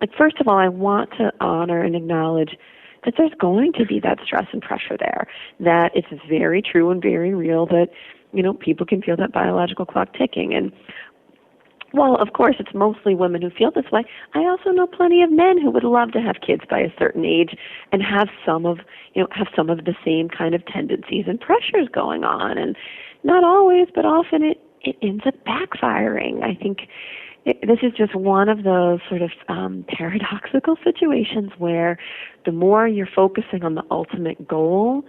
like, first of all, I want to honor and acknowledge that there's going to be that stress and pressure there, that it's very true and very real that, people can feel that biological clock ticking. And while, of course, it's mostly women who feel this way, I also know plenty of men who would love to have kids by a certain age and have some of the same kind of tendencies and pressures going on. And not always, but often it ends up backfiring. I think this is just one of those sort of paradoxical situations where the more you're focusing on the ultimate goal,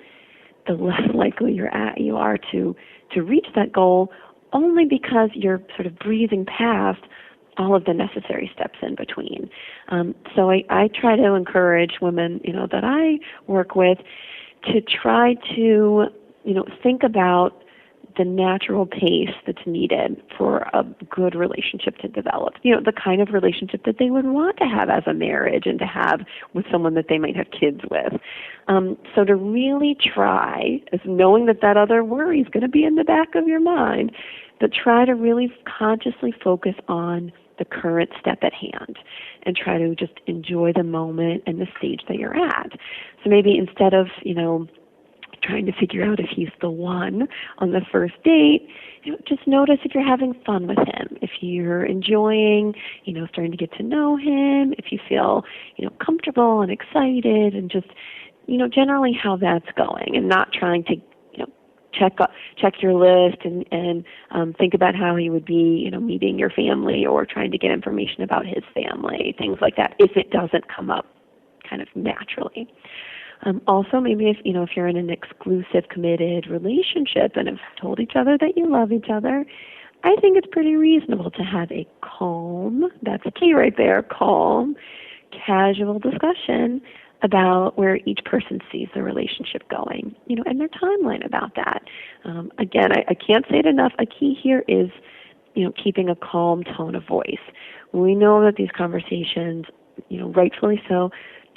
the less likely you are to reach that goal, only because you're sort of breezing past all of the necessary steps in between. So I try to encourage women, that I work with, to try to, think about the natural pace that's needed for a good relationship to develop. The kind of relationship that they would want to have as a marriage and to have with someone that they might have kids with. So to really try, as knowing that other worry is going to be in the back of your mind, but try to really consciously focus on the current step at hand and try to just enjoy the moment and the stage that you're at. So maybe instead of, trying to figure out if he's the one on the first date, just notice if you're having fun with him, if you're enjoying, starting to get to know him, if you feel, comfortable and excited, and just, generally how that's going, and not trying to, check your list and think about how he would be, meeting your family or trying to get information about his family, things like that, if it doesn't come up kind of naturally. Also, maybe if you're in an exclusive, committed relationship and have told each other that you love each other, I think it's pretty reasonable to have a calm, that's a key right there, calm, casual discussion about where each person sees the relationship going, and their timeline about that. Again, I can't say it enough. A key here is, keeping a calm tone of voice. We know that these conversations, rightfully so,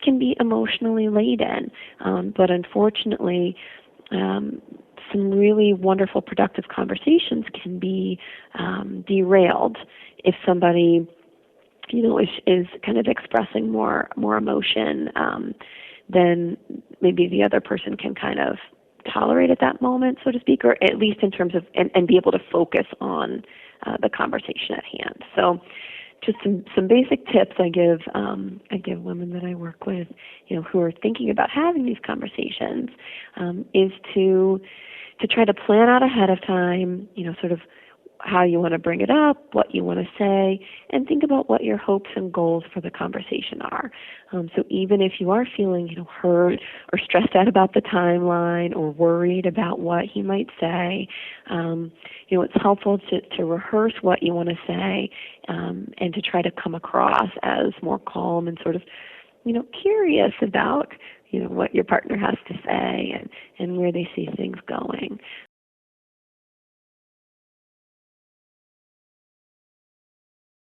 can be emotionally laden, but unfortunately, some really wonderful, productive conversations can be derailed if somebody, is kind of expressing more emotion than maybe the other person can kind of tolerate at that moment, so to speak, or at least in terms of and be able to focus on the conversation at hand. So, just some basic tips I give women that I work with, who are thinking about having these conversations, is to try to plan out ahead of time, sort of how you want to bring it up, what you want to say, and think about what your hopes and goals for the conversation are. So even if you are feeling, hurt or stressed out about the timeline or worried about what he might say, it's helpful to rehearse what you want to say, and to try to come across as more calm and sort of, curious about, what your partner has to say and where they see things going.